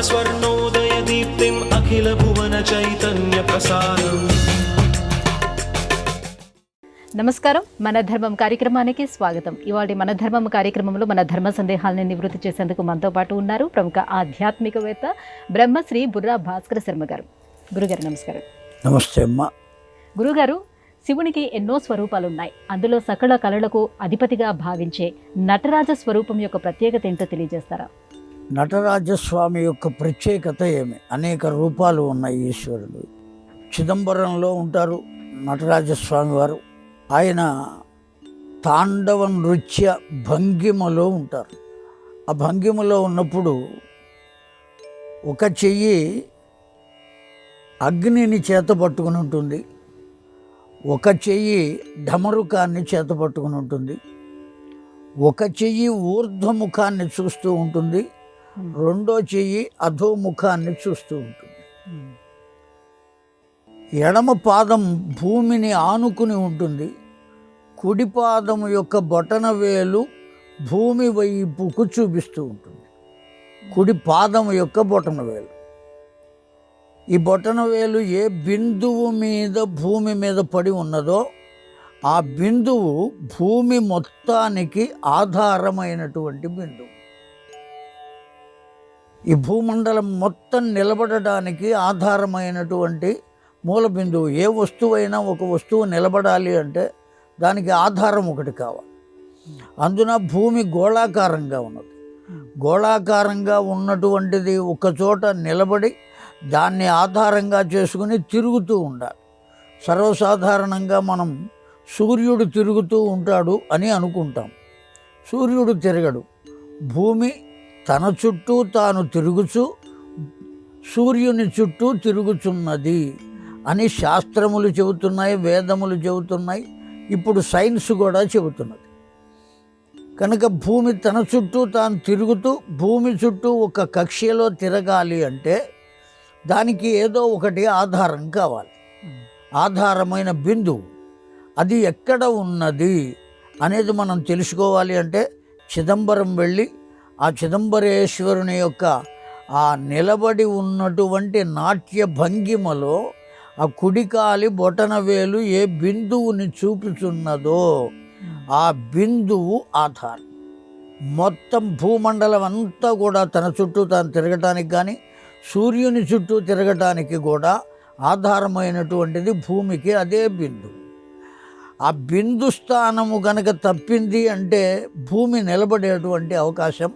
स्वर्णोदयदीप्तिम् अखिलभुवनचैतन्यप्रसारम्। నమస్కారం, మన ధర్మం కార్యక్రమానికి స్వాగతం. ఇవాళ మన ధర్మం కార్యక్రమంలో మన ధర్మ సందేహాలను నివృత్తి చేసేందుకు మనతో పాటు ఉన్నారు ప్రముఖ ఆధ్యాత్మికవేత్త బ్రహ్మశ్రీ బుర్రా భాస్కర శర్మ గారు. గురుగారు నమస్కారం. నమస్తే అమ్మ. గురుగారు, శివునికి ఎన్నో స్వరూపాలు ఉన్నాయి. అందులో సకల కళలకు అధిపతిగా భావించే నటరాజ స్వరూపం యొక్క ప్రత్యేకత ఏంటో తెలియజేస్తారా? నటరాజస్వామి యొక్క ప్రత్యేకత ఏమి? అనేక రూపాలు ఉన్నాయి ఈశ్వరుడు. చిదంబరంలో ఉంటారు నటరాజస్వామి వారు. ఆయన తాండవ నృత్య భంగిమలో ఉంటారు. ఆ భంగిమలో ఉన్నప్పుడు ఒక చెయ్యి అగ్నిని చేత పట్టుకుని ఉంటుంది, ఒక చెయ్యి ఢమరుకాన్ని చేత పట్టుకుని ఉంటుంది, ఒక చెయ్యి ఊర్ధ్వముఖాన్ని చూస్తూ ఉంటుంది, రెండో చెయ్యి అధోముఖాన్ని చూస్తూ ఉంటుంది. ఎడమ పాదం భూమిని ఆనుకుని ఉంటుంది, కుడి పాదం యొక్క బొటన వేలు భూమి వైపుకు చూపిస్తూ ఉంటుంది. కుడి పాదం యొక్క బొటన వేలు, ఈ బొటన వేలు ఏ బిందువు మీద భూమి మీద పడి ఉన్నదో ఆ బిందువు భూమి మొత్తానికి ఆధారమైనటువంటి బిందువు. ఈ భూమండలం మొత్తం నిలబడడానికి ఆధారమైనటువంటి మూల బిందువు. ఏ వస్తువైనా ఒక వస్తువు నిలబడాలి అంటే దానికి ఆధారం ఒకటి కావాలి. అందున భూమి గోళాకారంగా ఉన్నది. గోళాకారంగా ఉన్నటువంటిది ఒకచోట నిలబడి దాన్ని ఆధారంగా చేసుకుని తిరుగుతూ ఉండాలి. సర్వసాధారణంగా మనం సూర్యుడు తిరుగుతూ ఉంటాడు అని అనుకుంటాం. సూర్యుడు తిరగడు. భూమి తన చుట్టూ తాను తిరుగుచు సూర్యుని చుట్టూ తిరుగుచున్నది అని శాస్త్రములు చెబుతున్నాయి, వేదములు చెబుతున్నాయి, ఇప్పుడు సైన్స్ కూడా చెబుతున్నది. కనుక భూమి తన చుట్టూ తాను తిరుగుతూ భూమి చుట్టూ ఒక కక్ష్యలో తిరగాలి అంటే దానికి ఏదో ఒకటి ఆధారం కావాలి. ఆధారమైన బిందువు అది ఎక్కడ ఉన్నది అనేది మనం తెలుసుకోవాలి అంటే చిదంబరం వెళ్ళి ఆ చిదంబరేశ్వరుని యొక్క ఆ నిలబడి ఉన్నటువంటి నాట్య భంగిమలో ఆ కుడికాలి బొటన వేలు ఏ బిందువుని చూపుచున్నదో ఆ బిందువు ఆధారం. మొత్తం భూమండలం అంతా కూడా తన చుట్టూ తాను తిరగటానికి కానీ సూర్యుని చుట్టూ తిరగటానికి కూడా ఆధారమైనటువంటిది భూమికి అదే బిందువు. ఆ బిందు స్థానము కనుక తప్పింది అంటే భూమి నిలబడేటువంటి అవకాశం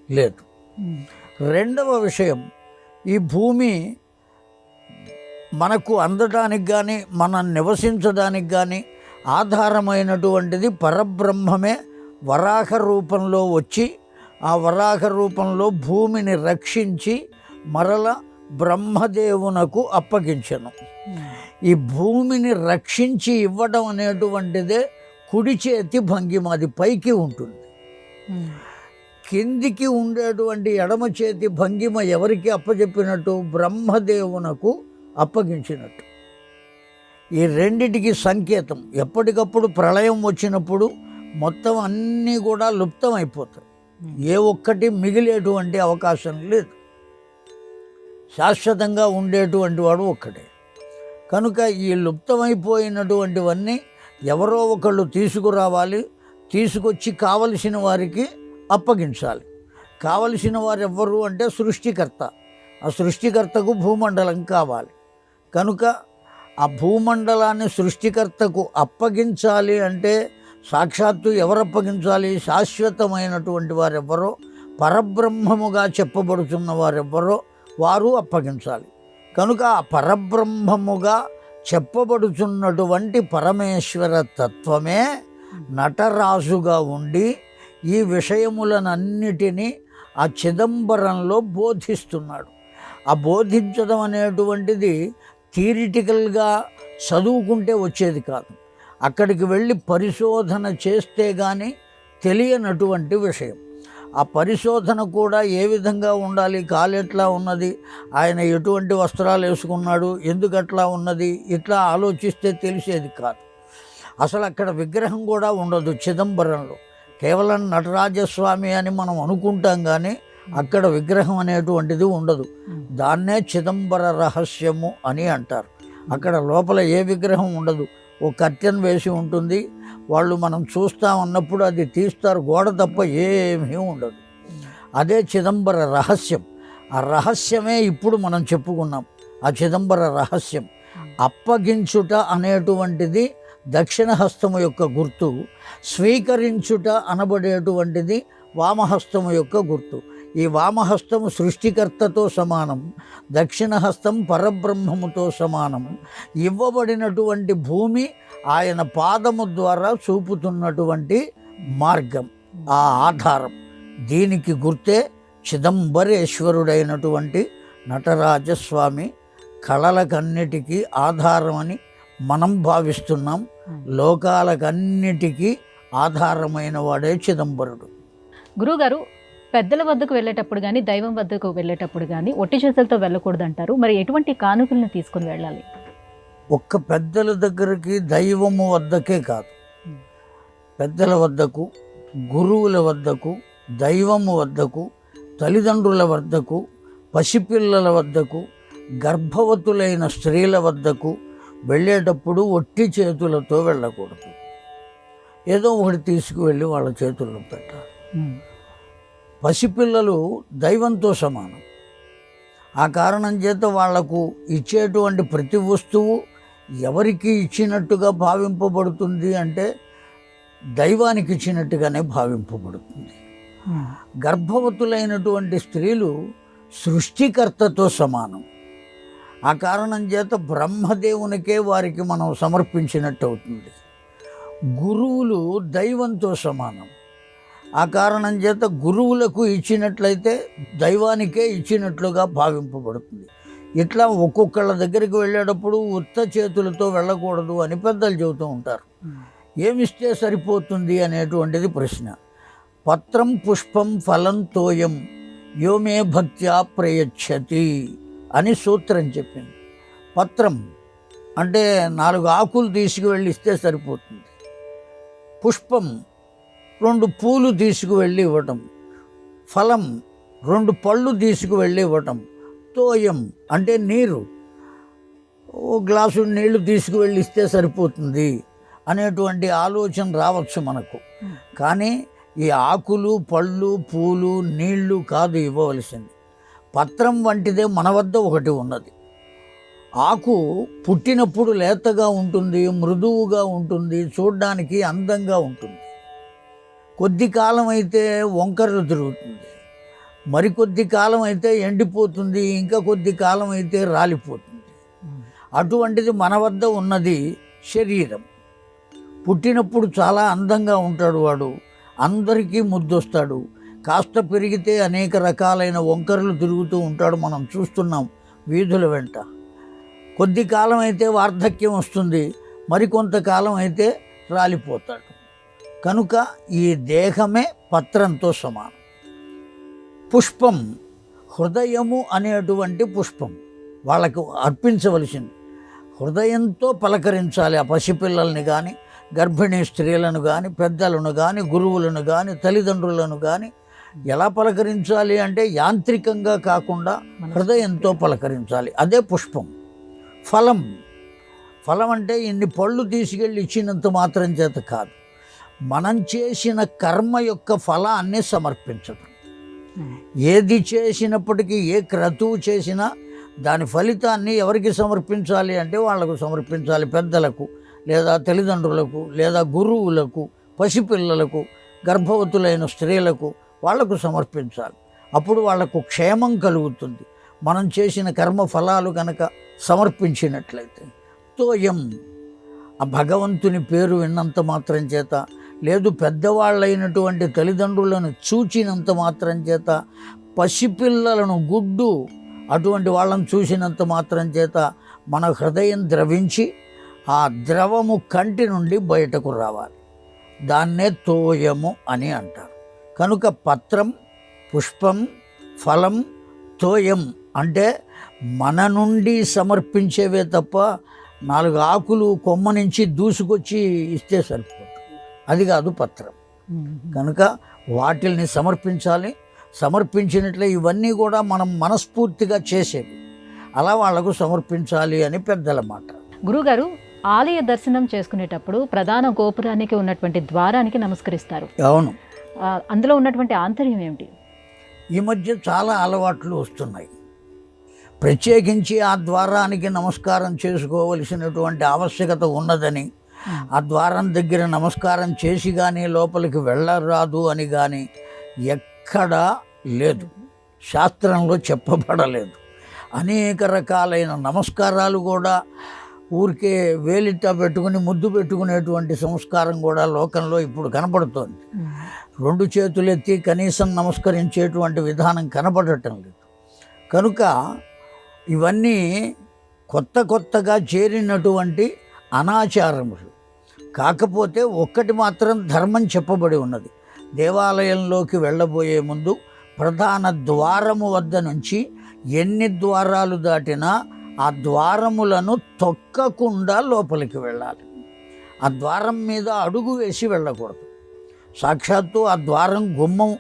లేదు. రెండవ విషయం, ఈ భూమి మనకు అందడానికి కానీ మనం నివసించడానికి కానీ ఆధారమైనటువంటిది పరబ్రహ్మమే వరాహ రూపంలో వచ్చి ఆ వరాహ రూపంలో భూమిని రక్షించి మరల బ్రహ్మదేవునకు అప్పగించెను. ఈ భూమిని రక్షించి ఇవ్వడం అనేటువంటిదే కుడి చేతి భంగిమ. అది పైకి ఉంటుంది. కిందికి ఉండేటువంటి ఎడమ చేతి భంగిమ ఎవరికి అప్పచెప్పినట్టు? బ్రహ్మదేవునకు అప్పగించినట్టు. ఈ రెండిటికి సంకేతం. ఎప్పటికప్పుడు ప్రళయం వచ్చినప్పుడు మొత్తం అన్నీ కూడా లుప్తం అయిపోతాయి. ఏ ఒక్కటి మిగిలేటువంటి అవకాశం లేదు. శాశ్వతంగా ఉండేటువంటి వాడు ఒక్కడే. కనుక ఈ లుప్తమైపోయినటువంటివన్నీ ఎవరో ఒకళ్ళు తీసుకురావాలి, తీసుకొచ్చి కావలసిన వారికి అప్పగించాలి. కావలసిన వారు ఎవ్వరు అంటే సృష్టికర్త. ఆ సృష్టికర్తకు భూమండలం కావాలి. కనుక ఆ భూమండలాన్ని సృష్టికర్తకు అప్పగించాలి అంటే సాక్షాత్తు ఎవరు అప్పగించాలి? శాశ్వతమైనటువంటి వారెవ్వరో, పరబ్రహ్మముగా చెప్పబడుతున్న వారెవ్వరో వారు అప్పగించాలి. కనుక ఆ పరబ్రహ్మముగా చెప్పబడుతున్నటువంటి పరమేశ్వర తత్వమే నటరాజుగా ఉండి ఈ విషయములనన్నిటినీ ఆ చిదంబరంలో బోధిస్తున్నాడు. ఆ బోధించడం అనేటువంటిది థియరిటికల్గా చదువుకుంటే వచ్చేది కాదు. అక్కడికి వెళ్ళి పరిశోధన చేస్తే కానీ తెలియనటువంటి విషయం. ఆ పరిశోధన కూడా ఏ విధంగా ఉండాలి, కాలు ఎట్లా ఉన్నది, ఆయన ఎటువంటి వస్త్రాలు వేసుకున్నాడు, ఎందుకు అట్లా ఉన్నది, ఇట్లా ఆలోచిస్తే తెలిసేది కాదు. అసలు అక్కడ విగ్రహం కూడా ఉండదు చిదంబరంలో. కేవలం నటరాజస్వామి అని మనం అనుకుంటాం, కానీ అక్కడ విగ్రహం అనేటువంటిది ఉండదు. దాన్నే చిదంబర రహస్యము అని అంటారు. అక్కడ లోపల ఏ విగ్రహం ఉండదు, ఓ కర్టెన్ వేసి ఉంటుంది. వాళ్ళు మనం చూస్తా ఉన్నప్పుడు అది తీస్తారు, గోడ తప్ప ఏమీ ఉండదు. అదే చిదంబర రహస్యం. ఆ రహస్యమే ఇప్పుడు మనం చెప్పుకున్నాం. ఆ చిదంబర రహస్యం అప్పగించుట అనేటువంటిది దక్షిణ హస్తము యొక్క గుర్తు, స్వీకరించుట అనబడేటువంటిది వామహస్తము యొక్క గుర్తు. ఈ వామహస్తము సృష్టికర్తతో సమానం, దక్షిణ హస్తం పరబ్రహ్మముతో సమానం. ఇవ్వబడినటువంటి భూమి ఆయన పాదము ద్వారా చూపుతున్నటువంటి మార్గం, ఆ ఆధారం. దీనికి గుర్తే చిదంబరేశ్వరుడైనటువంటి నటరాజస్వామి కళలకన్నిటికీ ఆధారమని మనం భావిస్తున్నాం. లోకాలకన్నిటికీ ఆధారమైన వాడే చిదంబరుడు. గురువుగారు, పెద్దల వద్దకు వెళ్ళేటప్పుడు కానీ దైవం వద్దకు వెళ్ళేటప్పుడు కానీ ఒట్టి చేతులతో వెళ్ళకూడదు అంటారు. మరి ఎటువంటి కానుకలను తీసుకుని వెళ్ళాలి? ఒక్క పెద్దల దగ్గరికి, దైవము వద్దకే కాదు, పెద్దల వద్దకు, గురువుల వద్దకు, దైవము వద్దకు, తల్లిదండ్రుల వద్దకు, పసిపిల్లల వద్దకు, గర్భవతులైన స్త్రీల వద్దకు వెళ్ళేటప్పుడు ఒట్టి చేతులతో వెళ్ళకూడదు. ఏదో ఒకటి తీసుకువెళ్ళి వాళ్ళ చేతుల్లో పెట్టాలి. పసిపిల్లలు దైవంతో సమానం. ఆ కారణం చేత వాళ్లకు ఇచ్చేటువంటి ప్రతి వస్తువు ఎవరికి ఇచ్చినట్టుగా భావింపబడుతుంది అంటే దైవానికి ఇచ్చినట్టుగానే భావింపబడుతుంది. గర్భవతులైనటువంటి స్త్రీలు సృష్టికర్తతో సమానం. ఆ కారణం చేత బ్రహ్మదేవునికే వారికి మనం సమర్పించినట్టు అవుతుంది. గురువులు దైవంతో సమానం. ఆ కారణం చేత గురువులకు ఇచ్చినట్లయితే దైవానికే ఇచ్చినట్లుగా భావింపబడుతుంది. ఇట్లా ఒక్కొక్కళ్ళ దగ్గరికి వెళ్ళేటప్పుడు ఉత్త చేతులతో వెళ్ళకూడదు అని పెద్దలు చెబుతూ ఉంటారు. ఏమిస్తే సరిపోతుంది అనేటువంటిది ప్రశ్న. పత్రం పుష్పం ఫలం తోయం యోమే భక్త్యా ప్రయచ్చతి అని సూత్రం చెప్పింది. పత్రం అంటే 4 ఆకులు తీసుకువెళ్ళి ఇస్తే సరిపోతుంది. పుష్పం 2 పూలు తీసుకువెళ్ళి ఇవ్వటం, ఫలం 2 పళ్ళు తీసుకువెళ్ళి ఇవ్వటం, తోయం అంటే నీరు, ఓ గ్లాసు నీళ్లు తీసుకువెళ్ళి ఇస్తే సరిపోతుంది అనేటువంటి ఆలోచన రావచ్చు మనకు. కానీ ఈ ఆకులు, పళ్ళు, పూలు, నీళ్లు కాదు ఇవ్వవలసింది. పత్రం వంటిదే మన వద్ద ఒకటి ఉన్నది. ఆకు పుట్టినప్పుడు లేతగా ఉంటుంది, మృదువుగా ఉంటుంది, చూడ్డానికి అందంగా ఉంటుంది. కొద్ది కాలం అయితే వంకరలు తిరుగుతుంది, మరికొద్ది కాలం అయితే ఎండిపోతుంది, ఇంకా కొద్ది కాలం అయితే రాలిపోతుంది. అటువంటిది మన వద్ద ఉన్నది శరీరం. పుట్టినప్పుడు చాలా అందంగా ఉంటాడు వాడు, అందరికీ ముద్దొస్తాడు. కాస్త పెరిగితే అనేక రకాలైన వంకరలు తిరుగుతూ ఉంటాడు, మనం చూస్తున్నాం వీధుల వెంట. కొద్ది కాలం అయితే వార్ధక్యం వస్తుంది, మరికొంతకాలం అయితే రాలిపోతాడు. కనుక ఈ దేహమే పత్రంతో సమానం. పుష్పం, హృదయము అనేటువంటి పుష్పం వాళ్ళకు అర్పించవలసింది. హృదయంతో పలకరించాలి ఆ పసిపిల్లల్ని కానీ, గర్భిణీ స్త్రీలను కానీ, పెద్దలను కానీ, గురువులను కానీ, తల్లిదండ్రులను కానీ. ఎలా పలకరించాలి అంటే యాంత్రికంగా కాకుండా హృదయంతో పలకరించాలి. అదే పుష్పం. ఫలం, ఫలం అంటే ఇన్ని పళ్ళు తీసుకెళ్ళి ఇచ్చినంత మాత్రం చేత కాదు, మనం చేసిన కర్మ యొక్క ఫలాన్ని సమర్పించడం. ఏది చేసినప్పటికీ, ఏ క్రతువు చేసినా దాని ఫలితాన్ని ఎవరికి సమర్పించాలి అంటే వాళ్లకు సమర్పించాలి. పెద్దలకు, లేదా తల్లిదండ్రులకు, లేదా గురువులకు, పసిపిల్లలకు, గర్భవతులైన స్త్రీలకు వాళ్లకు సమర్పించాలి. అప్పుడు వాళ్లకు క్షేమం కలుగుతుంది మనం చేసిన కర్మ ఫలాలు కనుక సమర్పించినట్లయితే. తోయం, ఆ భగవంతుని పేరు విన్నంత మాత్రం చేత, లేదు పెద్దవాళ్ళైనటువంటి తల్లిదండ్రులను చూచినంత మాత్రం చేత, పసిపిల్లలను, గుడ్డు అటువంటి వాళ్ళని చూసినంత మాత్రం చేత మన హృదయం ద్రవించి ఆ ద్రవము కంటి నుండి బయటకు రావాలి. దాన్నే తోయము అని అంటారు. కనుక పత్రం, పుష్పం, ఫలం, తోయం అంటే మన నుండి సమర్పించేవే తప్ప 4 ఆకులు కొమ్మ నుంచి దూసుకొచ్చి ఇస్తే సరిపోతుంది. అది కాదు పత్రం. కనుక వాటిల్ని సమర్పించాలి. సమర్పించినట్లే ఇవన్నీ కూడా మనం మనస్ఫూర్తిగా చేసేవి. అలా వాళ్లకు సమర్పించాలి అని పెద్దల మాట. గురుగారు, ఆలయ దర్శనం చేసుకునేటప్పుడు ప్రధాన గోపురానికి ఉన్నటువంటి ద్వారానికి నమస్కరిస్తారు. అవును. అందులో ఉన్నటువంటి ఆంతర్యం ఏమిటి? ఈ మధ్య చాలా అలవాట్లు వస్తున్నాయి. ప్రత్యేకించి ఆ ద్వారానికి నమస్కారం చేసుకోవలసినటువంటి ఆవశ్యకత ఉన్నదని, ఆ ద్వారం దగ్గర నమస్కారం చేసి కానీ లోపలికి వెళ్ళరాదు అని కానీ ఎక్కడా లేదు, శాస్త్రంలో చెప్పబడలేదు. అనేక రకాలైన నమస్కారాలు కూడా ఊరికే వేలిట పెట్టుకుని ముద్దు పెట్టుకునేటువంటి సంస్కారం కూడా లోకంలో ఇప్పుడు కనపడుతోంది. 2 చేతులెత్తి కనీసం నమస్కరించేటువంటి విధానం కనపడటం లేదు. కనుక ఇవన్నీ కొత్తగా చేరినటువంటి అనాచారములు. కాకపోతే ఒక్కటి మాత్రం ధర్మం చెప్పబడి ఉన్నది. దేవాలయంలోకి వెళ్ళబోయే ముందు ప్రధాన ద్వారము వద్ద నుంచి ఎన్ని ద్వారాలు దాటినా ఆ ద్వారములను తొక్కకుండా లోపలికి వెళ్ళాలి. ఆ ద్వారం మీద అడుగు వేసి వెళ్ళకూడదు. సాక్షాత్తు ఆ ద్వారం గుమ్మం,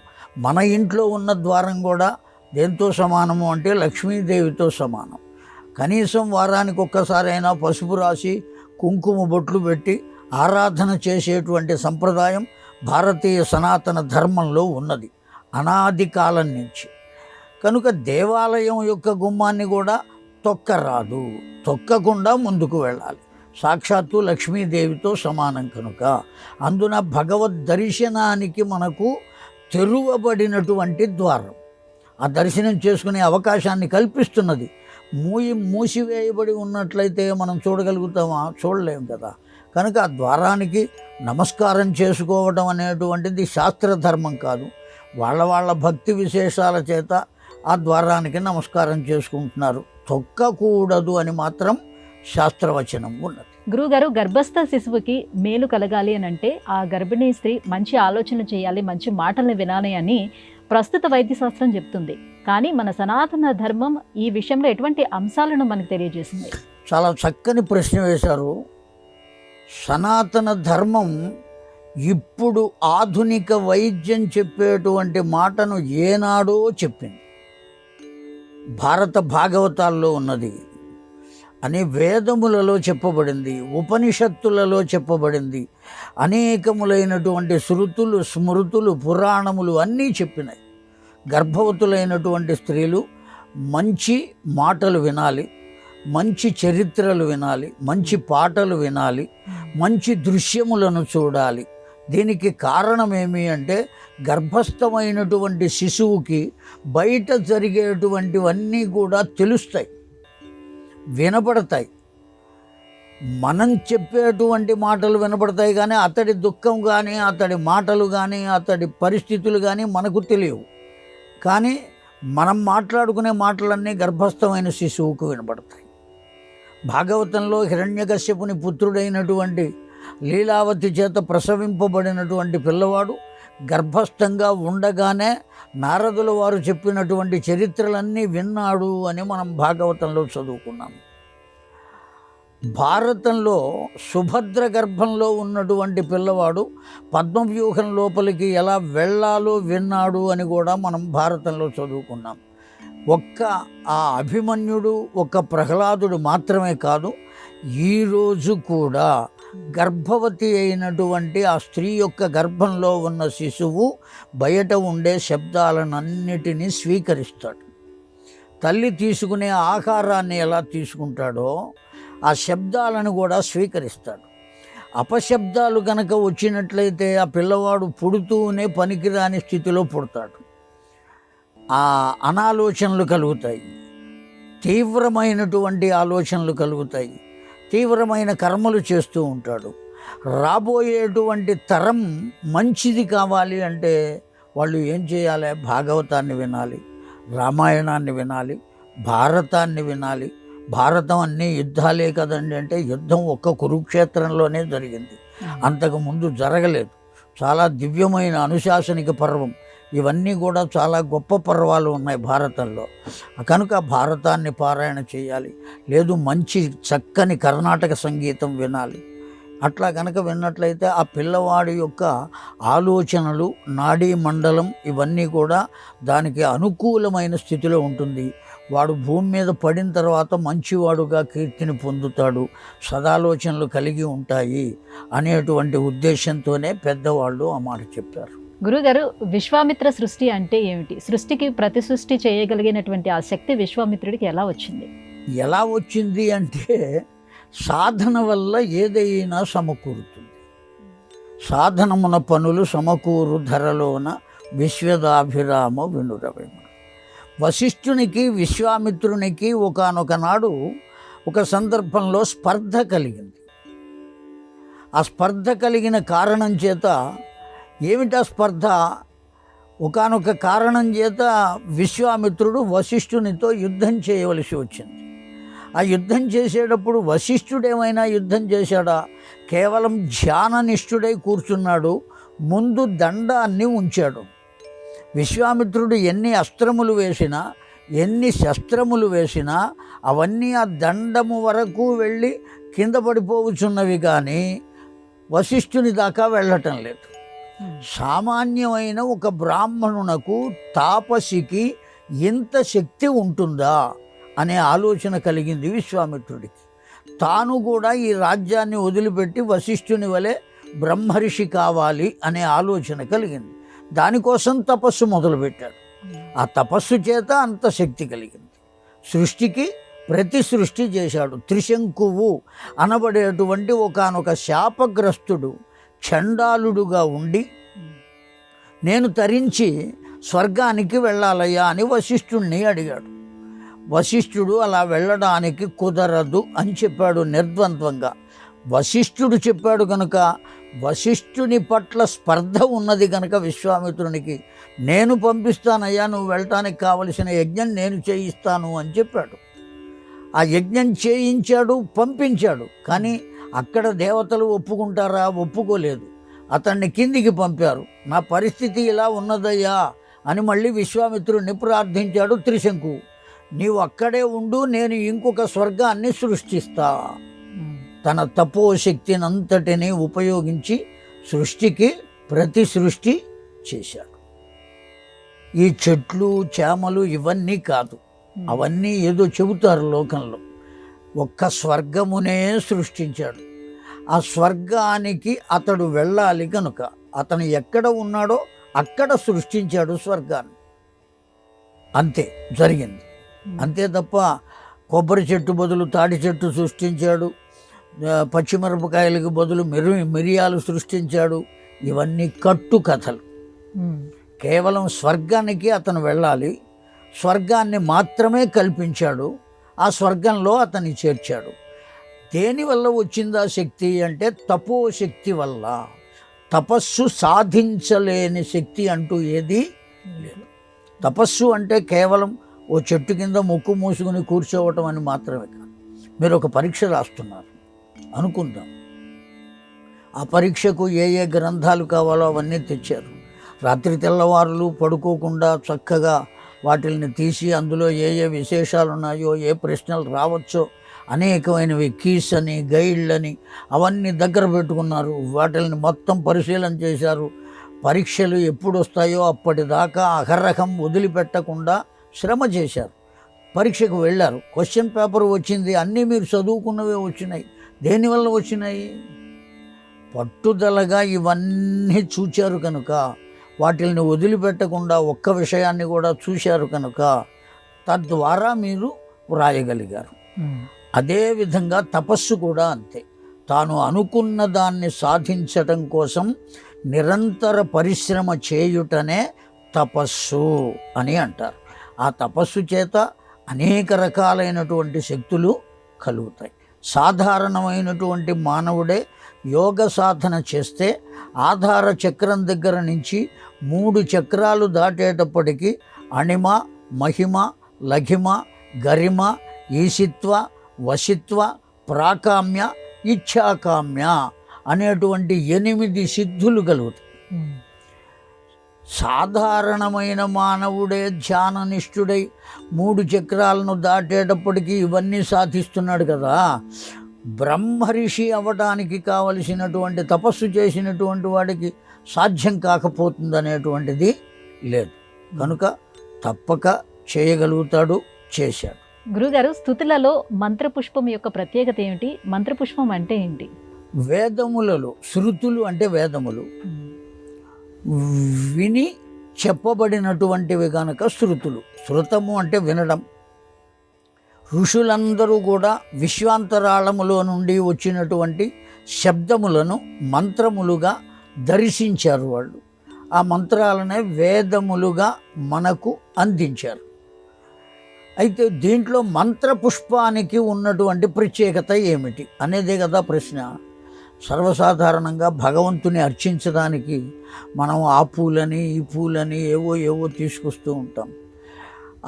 మన ఇంట్లో ఉన్న ద్వారం కూడా దేంతో సమానము అంటే లక్ష్మీదేవితో సమానం. కనీసం వారానికి ఒక్కసారైనా పసుపు రాసి కుంకుమ బొట్లు పెట్టి ఆరాధన చేసేటువంటి సంప్రదాయం భారతీయ సనాతన ధర్మంలో ఉన్నది అనాది కాలం నుంచి. కనుక దేవాలయం యొక్క గుమ్మాన్ని కూడా తొక్కరాదు, తొక్కకుండా ముందుకు వెళ్ళాలి. సాక్షాత్తు లక్ష్మీదేవితో సమానం కనుక అందున భగవద్ దర్శనానికి మనకు తెరువబడినటువంటి ద్వారం, ఆ దర్శనం చేసుకునే అవకాశాన్ని కల్పిస్తున్నది. మూసివేయబడి ఉన్నట్లయితే మనం చూడగలుగుతామా? చూడలేం కదా. కనుక ఆ ద్వారానికి నమస్కారం చేసుకోవడం అనేటువంటిది శాస్త్రధర్మం కాదు. వాళ్ళ భక్తి విశేషాల చేత ఆ ద్వారానికి నమస్కారం చేసుకుంటున్నారు. తొక్కకూడదు అని మాత్రం శాస్త్రవచనం ఉన్నది. గురువుగారు, గర్భస్థ శిశువుకి మేలు కలగాలి అని అంటే ఆ గర్భిణీ స్త్రీ మంచి ఆలోచన చేయాలి, మంచి మాటల్ని వినాలి అని ప్రస్తుత వైద్యశాస్త్రం చెప్తుంది. కానీ మన సనాతన ధర్మం ఈ విషయంలో ఎటువంటి అంశాలను మనకు తెలియజేసింది? చాలా చక్కని ప్రశ్న వేశారు. సనాతన ధర్మం ఇప్పుడు ఆధునిక వైద్యం చెప్పేటువంటి మాటను ఏనాడో చెప్పింది. భారత భాగవతాల్లో ఉన్నది అని వేదములలో చెప్పబడింది, ఉపనిషత్తులలో చెప్పబడింది, అనేకములైనటువంటి శృతులు, స్మృతులు, పురాణములు అన్నీ చెప్పినాయి. గర్భవతులైనటువంటి స్త్రీలు మంచి మాటలు వినాలి, మంచి చరిత్రలు వినాలి, మంచి పాటలు వినాలి, మంచి దృశ్యములను చూడాలి. దీనికి కారణమేమి అంటే గర్భస్థమైనటువంటి శిశువుకి బయట జరిగేటువంటివన్నీ కూడా తెలుస్తాయి, వినపడతాయి. మనం చెప్పేటువంటి మాటలు వినపడతాయి కానీ అతడి దుఃఖం కానీ, అతడి మాటలు కానీ, అతడి పరిస్థితులు కానీ మనకు తెలియవు. కానీ మనం మాట్లాడుకునే మాటలన్నీ గర్భస్థమైన శిశువుకు వినపడతాయి. భాగవతంలో హిరణ్యకశ్యపుని పుత్రుడైనటువంటి లీలావతి చేత ప్రసవింపబడినటువంటి పిల్లవాడు గర్భస్థంగా ఉండగానే నారదుల వారు చెప్పినటువంటి చరిత్రలన్నీ విన్నాడు అని మనం భాగవతంలో చదువుకున్నాం. భారతంలో సుభద్ర గర్భంలో ఉన్నటువంటి పిల్లవాడు పద్మవ్యూహం లోపలికి ఎలా వెళ్ళాలో విన్నాడు అని కూడా మనం భారతంలో చదువుకున్నాం. ఒక్క ఆ అభిమన్యుడు, ఒక్క ప్రహ్లాదుడు మాత్రమే కాదు, ఈరోజు కూడా గర్భవతి అయినటువంటి ఆ స్త్రీ యొక్క గర్భంలో ఉన్న శిశువు బయట ఉండే శబ్దాలన్నిటినీ స్వీకరిస్తాడు. తల్లి తీసుకునే ఆహారాన్ని ఎలా తీసుకుంటాడో ఆ శబ్దాలను కూడా స్వీకరిస్తాడు. అపశబ్దాలు కనుక వచ్చినట్లయితే ఆ పిల్లవాడు పుడుతూనే పనికిరాని స్థితిలో పుడతాడు. ఆ అనాలోచనలు కలుగుతాయి, తీవ్రమైనటువంటి ఆలోచనలు కలుగుతాయి, తీవ్రమైన కర్మలు చేస్తూ ఉంటాడు. రాబోయేటువంటి తరం మంచిది కావాలి అంటే వాళ్ళు ఏం చేయాలి? భాగవతాన్ని వినాలి, రామాయణాన్ని వినాలి, భారతాన్ని వినాలి. భారతం అన్నీ యుద్ధాలే కదండి అంటే యుద్ధం ఒక్క కురుక్షేత్రంలోనే జరిగింది, అంతకుముందు జరగలేదు. చాలా దివ్యమైన అనుశాసనిక పర్వం, ఇవన్నీ కూడా చాలా గొప్ప పర్వాలు ఉన్నాయి భారతంలో. కనుక భారతాన్ని పారాయణ చేయాలి. లేదు మంచి చక్కని కర్ణాటక సంగీతం వినాలి. అట్లా కనుక విన్నట్లయితే ఆ పిల్లవాడి యొక్క ఆలోచనలు, నాడీ మండలం ఇవన్నీ కూడా దానికి అనుకూలమైన స్థితిలో ఉంటుంది. వాడు భూమి మీద పడిన తర్వాత మంచివాడుగా కీర్తిని పొందుతాడు, సదాలోచనలు కలిగి ఉంటాయి అనేటువంటి ఉద్దేశంతోనే పెద్దవాళ్ళు ఆ మాట చెప్పారు. గురుగారు, విశ్వామిత్ర సృష్టి అంటే ఏమిటి? సృష్టికి ప్రతి సృష్టి చేయగలిగినటువంటి ఆ శక్తి విశ్వామిత్రుడికి ఎలా వచ్చింది? ఎలా వచ్చింది అంటే సాధన వల్ల ఏదైనా సమకూరుతుంది. సాధనమున పనులు సమకూరు ధరలోన విశ్వదాభిరామ వినురవేమ. వశిష్ఠునికి విశ్వామిత్రునికి ఒకానొక నాడు ఒక సందర్భంలో స్పర్ధ కలిగింది. ఆ స్పర్ధ కలిగిన కారణం చేత, ఏమిటా స్పర్ధ? ఒకానొక కారణం చేత విశ్వామిత్రుడు వశిష్ఠునితో యుద్ధం చేయవలసి వచ్చింది. ఆ యుద్ధం చేసేటప్పుడు వశిష్ఠుడు ఏమైనా యుద్ధం చేశాడా? కేవలం ధ్యాననిష్ఠుడై కూర్చున్నాడు, ముందు దండాన్ని ఉంచాడు. విశ్వామిత్రుడు ఎన్ని అస్త్రములు వేసినా, ఎన్ని శస్త్రములు వేసినా అవన్నీ ఆ దండము వరకు వెళ్ళి కింద పడిపోవచ్చున్నవి, కానీ వశిష్ఠుని దాకా వెళ్ళటం లేదు. సామాన్యమైన ఒక బ్రాహ్మణునకు, తాపసికి ఇంత శక్తి ఉంటుందా అనే ఆలోచన కలిగింది విశ్వామిత్రుడికి. తాను కూడా ఈ రాజ్యాన్ని వదిలిపెట్టి వశిష్ఠుని వలె బ్రహ్మర్షి కావాలి అనే ఆలోచన కలిగింది. దానికోసం తపస్సు మొదలుపెట్టాడు. ఆ తపస్సు చేత అంత శక్తి కలిగింది. సృష్టికి ప్రతి సృష్టి చేశాడు. త్రిశంకువు అనబడేటువంటి ఒకానొక శాపగ్రస్తుడు చండాలుడుగా ఉండి, నేను తరించి స్వర్గానికి వెళ్ళాలయ్యా అని వశిష్ఠుణ్ణి అడిగాడు. వశిష్ఠుడు అలా వెళ్ళడానికి కుదరదు అని చెప్పాడు నిర్ద్వంద్వంగా. వశిష్ఠుడు చెప్పాడు కనుక, వశిష్ఠుని పట్ల స్పర్ధ ఉన్నది కనుక విశ్వామిత్రునికి, నేను పంపిస్తానయ్యా, నువ్వు వెళ్ళటానికి కావలసిన యజ్ఞం నేను చేయిస్తాను అని చెప్పాడు. ఆ యజ్ఞం చేయించాడు, పంపించాడు. కానీ అక్కడ దేవతలు ఒప్పుకుంటారా? ఒప్పుకోలేదు. అతన్ని కిందికి పంపారు. నా పరిస్థితి ఇలా ఉన్నదయ్యా అని మళ్ళీ విశ్వామిత్రుడిని ప్రార్థించాడు త్రిశంకు. నీవు అక్కడే ఉండు, నేను ఇంకొక స్వర్గాన్ని సృష్టిస్తా. తన తపోశక్తినంతటిని ఉపయోగించి సృష్టికి ప్రతి సృష్టి చేశాడు. ఈ చెట్లు, చేమలు ఇవన్నీ కాదు, అవన్నీ ఏదో చెబుతారు లోకంలో. ఒక్క స్వర్గమునే సృష్టించాడు. ఆ స్వర్గానికి అతడు వెళ్ళాలి కనుక అతను ఎక్కడ ఉన్నాడో అక్కడ సృష్టించాడు స్వర్గాన్ని. అంతే జరిగింది. అంతే తప్ప కొబ్బరి చెట్టు బదులు తాటి చెట్టు సృష్టించాడు, పచ్చిమిరపకాయలకు బదులు మిరియాలు సృష్టించాడు. ఇవన్నీ కట్టు కథలు. కేవలం స్వర్గానికి అతను వెళ్ళాలి, స్వర్గాన్ని మాత్రమే కల్పించాడు, ఆ స్వర్గంలో అతన్ని చేర్చాడు. దేనివల్ల వచ్చిందా శక్తి అంటే తపోశక్తి వల్ల. తపస్సు సాధించలేని శక్తి అంటూ ఏదీ లేదు. తపస్సు అంటే కేవలం ఓ చెట్టు కింద ముక్కు మూసుకుని కూర్చోవటం అని మాత్రమే కాదు. మీరు ఒక పరీక్ష రాస్తున్నారు అనుకుందాం. ఆ పరీక్షకు ఏ ఏ గ్రంథాలు కావాలో అవన్నీ తెచ్చారు. రాత్రి తెల్లవారులు పడుకోకుండా చక్కగా వాటిని తీసి అందులో ఏ ఏ విశేషాలు ఉన్నాయో, ఏ ప్రశ్నలు రావచ్చో అనేకమైనవి కీస్ అని, గైడ్లని అవన్నీ దగ్గర పెట్టుకున్నారు. వాటిని మొత్తం పరిశీలన చేశారు. పరీక్షలు ఎప్పుడు వస్తాయో అప్పటిదాకా అహరహం వదిలిపెట్టకుండా శ్రమ చేశారు. పరీక్షకు వెళ్ళారు. క్వశ్చన్ పేపర్ వచ్చింది, అన్నీ మీరు చదువుకున్నవే వచ్చినాయి. దేనివల్ల వచ్చినాయి? పట్టుదలగా ఇవన్నీ చూచారు కనుక, వాటిని వదిలిపెట్టకుండా ఒక్క విషయాన్ని కూడా చూశారు కనుక తద్వారా మీరు వ్రాయగలిగారు. అదేవిధంగా తపస్సు కూడా అంతే. తాను అనుకున్న దాన్ని సాధించటం కోసం నిరంతర పరిశ్రమ చేయుటనే తపస్సు అని అంటారు. ఆ తపస్సు చేత అనేక రకాలైనటువంటి శక్తులు కలుగుతాయి. సాధారణమైనటువంటి మానవుడే యోగ సాధన చేస్తే ఆధార చక్రం దగ్గర నుంచి 3 చక్రాలు దాటేటప్పటికీ అణిమ, మహిమ, లఘిమ, గరిమ, ఈశిత్వ, వశిత్వ, ప్రాకామ్య, ఇచ్ఛాకామ్య అనేటువంటి 8 సిద్ధులు కలుగుతాయి. సాధారణమైన మానవుడే ధ్యాననిష్ఠుడై 3 చక్రాలను దాటేటప్పటికీ ఇవన్నీ సాధిస్తున్నాడు కదా. బ్రహ్మర్షి అవ్వడానికి కావలసినటువంటి తపస్సు చేసినటువంటి వాడికి సాధ్యం కాకపోతుందనేటువంటిది లేదు. కనుక తప్పక చేయగలుగుతాడు, చేశాడు. గురుగారు, స్తుతులలో మంత్రపుష్పం యొక్క ప్రత్యేకత ఏమిటి? మంత్రపుష్పం అంటే ఏంటి? వేదములలో శృతులు అంటే వేదములు విని చెప్పబడినటువంటివి కనుక శృతులు. శృతము అంటే వినడం. ఋషులందరూ కూడా విశ్వాంతరాళములో నుండి వచ్చినటువంటి శబ్దములను మంత్రములుగా దర్శించారు. వాళ్ళు ఆ మంత్రాలనే వేదములుగా మనకు అందించారు. అయితే దీంట్లో మంత్రపుష్పానికి ఉన్నటువంటి ప్రత్యేకత ఏమిటి అనేదే కదా ప్రశ్న. సర్వసాధారణంగా భగవంతుని అర్చించడానికి మనం ఆ పూలని ఈ పూలని ఏవో తీసుకొస్తూ ఉంటాం.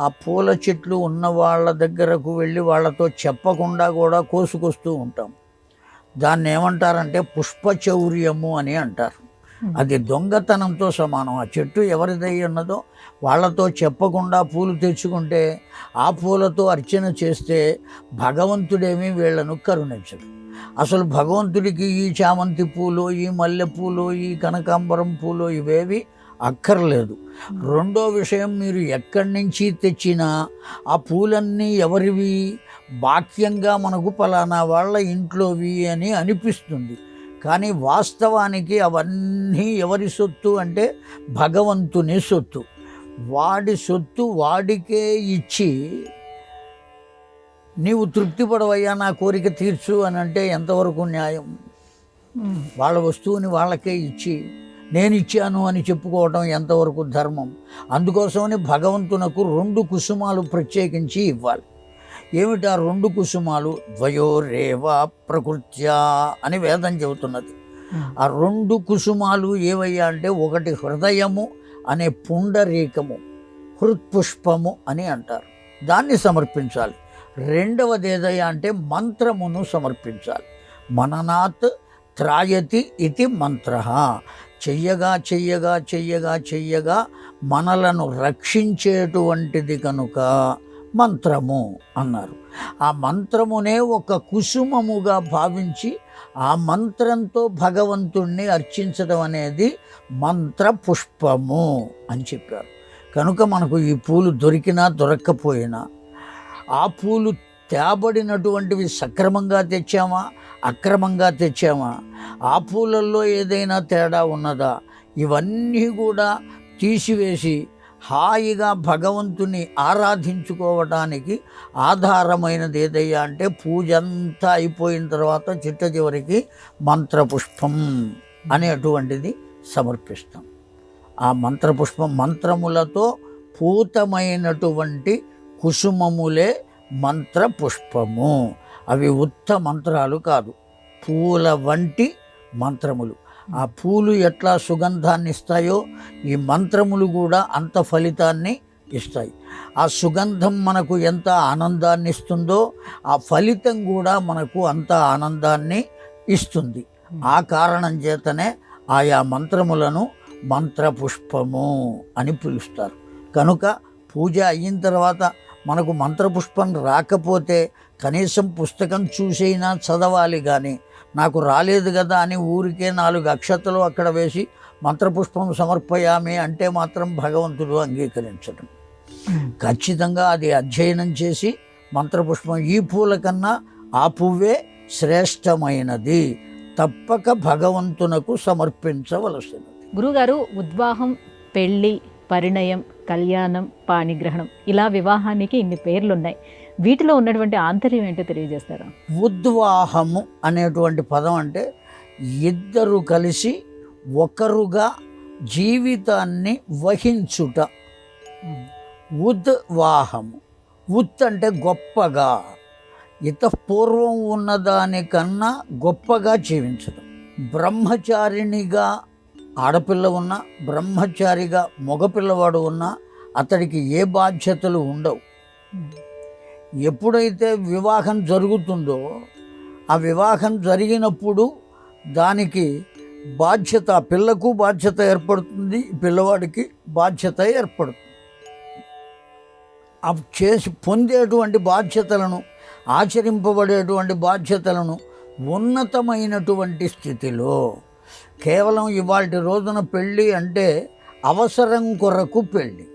ఆ పూల చెట్లు ఉన్న వాళ్ళ దగ్గరకు వెళ్ళి వాళ్ళతో చెప్పకుండా కూడా కోసుకొస్తూ ఉంటాం. దాన్ని ఏమంటారంటే పుష్పచౌర్యము అని అంటారు. అది దొంగతనంతో సమానం. ఆ చెట్టు ఎవరిదై ఉన్నదో వాళ్ళతో చెప్పకుండా పూలు తెచ్చుకుంటే ఆ పూలతో అర్చన చేస్తే భగవంతుడేమీ వీళ్లను కరుణించడు. అసలు భగవంతుడికి ఈ చామంతి పూలు, ఈ మల్లె పూలు, ఈ కనకాంబరం పూలు ఇవేవి అక్కర్లేదు. రెండో విషయం, మీరు ఎక్కడి నుంచి తెచ్చినా ఆ పూలన్నీ ఎవరివి? బాక్యంగా మనకు పలానా వాళ్ళ ఇంట్లోవి అని అనిపిస్తుంది. కానీ వాస్తవానికి అవన్నీ ఎవరి సొత్తు అంటే భగవంతుని సొత్తు. వాడి సొత్తు వాడికే ఇచ్చి నీవు తృప్తి పడవయ్యా, నా కోరిక తీర్చు అని అంటే ఎంతవరకు న్యాయం? వాళ్ళ వస్తువుని వాళ్ళకే ఇచ్చి నేను ఇచ్చాను అని చెప్పుకోవటం ఎంతవరకు ధర్మం? అందుకోసమని భగవంతునకు 2 కుసుమాలు ప్రత్యేకించి ఇవ్వాలి. ఏమిటి ఆ 2 కుసుమాలు? ద్వయోరేవ ప్రకృత్యా అని వేదం చెబుతున్నది. ఆ 2 కుసుమాలు ఏవయ్యా అంటే, ఒకటి హృదయము అనే పుండరీకము, హృత్పుష్పము అని అంటారు, దాన్ని సమర్పించాలి. రెండవది ఏదయ్యా అంటే మంత్రమును సమర్పించాలి. మననాత్ త్రాయతి ఇది మంత్ర. చెయ్యగా చెయ్యగా చెయ్యగా చెయ్యగా మనలను రక్షించేటువంటిది కనుక మంత్రము అన్నారు. ఆ మంత్రమునే ఒక కుసుమముగా భావించి ఆ మంత్రంతో భగవంతుణ్ణి అర్చించడం అనేది మంత్ర పుష్పము అని చెప్పారు. కనుక మనకు ఈ పూలు దొరికినా దొరక్కపోయినా, ఆ పూలు తేబడినటువంటివి సక్రమంగా తెచ్చామా అక్రమంగా తెచ్చామా, ఆ పూలల్లో ఏదైనా తేడా ఉన్నదా, ఇవన్నీ కూడా తీసివేసి హాయిగా భగవంతుని ఆరాధించుకోవడానికి ఆధారమైనది ఏదయ్యా అంటే, పూజ అంతా అయిపోయిన తర్వాత చిట్ట చివరికి మంత్రపుష్పం అనేటువంటిది సమర్పిస్తాం. ఆ మంత్రపుష్పం మంత్రములతో పూతమైనటువంటి కుసుమములే మంత్రపుష్పము. అవి ఉత్త మంత్రాలు కాదు, పూల వంటి మంత్రములు. ఆ పూలు ఎట్లా సుగంధాన్ని ఇస్తాయో ఈ మంత్రములు కూడా అంత ఫలితాన్ని ఇస్తాయి. ఆ సుగంధం మనకు ఎంత ఆనందాన్ని ఇస్తుందో ఆ ఫలితం కూడా మనకు అంత ఆనందాన్ని ఇస్తుంది. ఆ కారణం చేతనే ఆయా మంత్రములను మంత్రపుష్పము అని పిలుస్తారు. కనుక పూజ అయిన తర్వాత మనకు మంత్రపుష్పం రాకపోతే కనీసం పుస్తకం చూసైనా చదవాలి. కానీ నాకు రాలేదు కదా అని ఊరికే 4 అక్షతలు అక్కడ వేసి మంత్రపుష్పం సమర్పయామి అంటే మాత్రం భగవంతుడు అంగీకరించడం. ఖచ్చితంగా అది అధ్యయనం చేసి మంత్రపుష్పం ఈ పూల కన్నా ఆ పువ్వే శ్రేష్టమైనది, తప్పక భగవంతునకు సమర్పించవలసినది. గురుగారు, ఉద్వాహం, పెళ్ళి, పరిణయం, కళ్యాణం, పాణిగ్రహణం, ఇలా వివాహానికి ఇన్ని పేర్లున్నాయి. వీటిలో ఉన్నటువంటి ఆంతర్యం ఏంటో తెలియజేస్తారా? ఉద్వాహము అనేటువంటి పదం అంటే ఇద్దరు కలిసి ఒకరుగా జీవితాన్ని వహించుట. ఉద్వాహము. ఉత్ అంటే గొప్పగా, ఇతపూర్వం ఉన్నదానికన్నా గొప్పగా జీవించడం. బ్రహ్మచారిణిగా ఆడపిల్ల ఉన్నా, బ్రహ్మచారిగా మగపిల్లవాడు ఉన్నా అతడికి ఏ బాధ్యతలు ఉండవు. ఎప్పుడైతే వివాహం జరుగుతుందో ఆ వివాహం జరిగినప్పుడు దానికి బాధ్యత, పిల్లకు బాధ్యత ఏర్పడుతుంది, పిల్లవాడికి బాధ్యత ఏర్పడుతుంది. ఆ చేసి పొందేటువంటి బాధ్యతలను, ఆచరింపబడేటువంటి బాధ్యతలను ఉన్నతమైనటువంటి స్థితిలో. కేవలం ఇవాల్టి రోజున పెళ్ళి అంటే అవసరం కొరకు పెళ్ళి.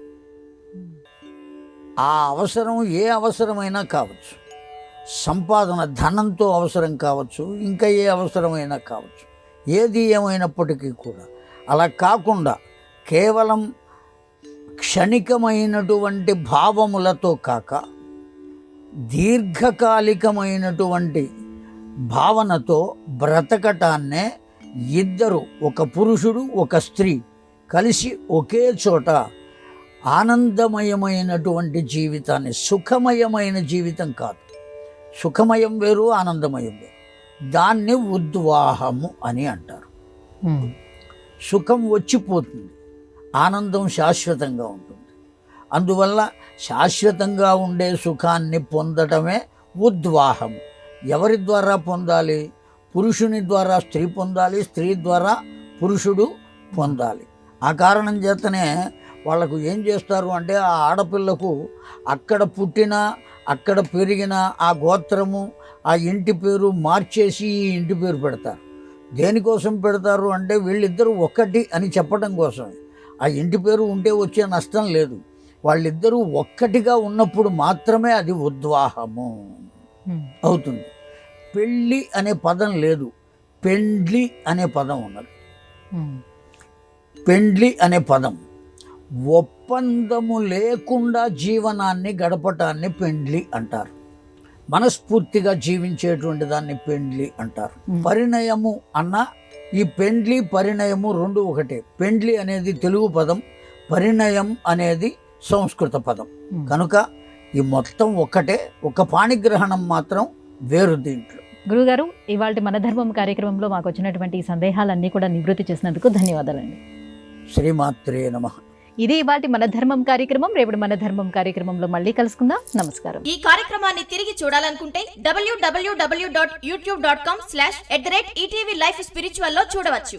ఆ అవసరం ఏ అవసరమైనా కావచ్చు, సంపాదన ధనంతో అవసరం కావచ్చు, ఇంకా ఏ అవసరమైనా కావచ్చు, ఏది ఏమైనప్పటికీ కూడా అలా కాకుండా కేవలం క్షణికమైనటువంటి భావములతో కాక దీర్ఘకాలికమైనటువంటి భావనతో బ్రతకటాన్నే ఇద్దరు, ఒక పురుషుడు ఒక స్త్రీ కలిసి ఒకే చోట ఆనందమయమైనటువంటి జీవితాన్ని, సుఖమయమైన జీవితం కాదు, సుఖమయం వేరు ఆనందమయం వేరు, దాన్ని ఉద్వాహము అని అంటారు. సుఖం వచ్చిపోతుంది, ఆనందం శాశ్వతంగా ఉంటుంది. అందువల్ల శాశ్వతంగా ఉండే సుఖాన్ని పొందటమే ఉద్వాహము. ఎవరి ద్వారా పొందాలి? పురుషుని ద్వారా స్త్రీ పొందాలి, స్త్రీ ద్వారా పురుషుడు పొందాలి. ఆ కారణం చేతనే వాళ్ళకు ఏం చేస్తారు అంటే, ఆ ఆడపిల్లకు అక్కడ పుట్టిన అక్కడ పెరిగిన ఆ గోత్రము ఆ ఇంటి పేరు మార్చేసి ఈ ఇంటి పేరు పెడతారు. దేనికోసం పెడతారు అంటే వీళ్ళిద్దరూ ఒక్కటి అని చెప్పడం కోసమే. ఆ ఇంటి పేరు ఉంటే వచ్చే నష్టం లేదు, వాళ్ళిద్దరూ ఒక్కటిగా ఉన్నప్పుడు మాత్రమే అది ఉద్వాహము అవుతుంది. పెళ్ళి అనే పదం లేదు, పెండ్లి అనే పదం ఉన్నది. పెండ్లి అనే పదం ఒప్పందము లేకుండా జీవనాన్ని గడపటాన్ని పెండ్లి అంటారు. మనస్ఫూర్తిగా జీవించేటువంటి దాన్ని పెండ్లి అంటారు. పరిణయము అన్న ఈ పెండ్లి పరిణయము రెండు ఒకటే. పెండ్లి అనేది తెలుగు పదం, పరిణయం అనేది సంస్కృత పదం. కనుక ఈ మొత్తం ఒక్కటే, ఒక పాణిగ్రహణం మాత్రం వేరు దీంట్లో. గురుగారు, ఇవాళ మన ధర్మం కార్యక్రమంలో మాకు వచ్చినటువంటి ఈ సందేహాలన్నీ కూడా నివృత్తి చేసినందుకు ధన్యవాదాలండి. శ్రీమాత్రే నమః. ఇది ఇవాటి మన ధర్మం కార్యక్రమం. రేపు మన ధర్మం కార్యక్రమంలో మళ్ళీ కలుసుకుందాం. నమస్కారం. ఈ కార్యక్రమాన్ని తిరిగి చూడాలనుకుంటే www.youtube.com/ETV Life Spiritual లో చూడవచ్చు.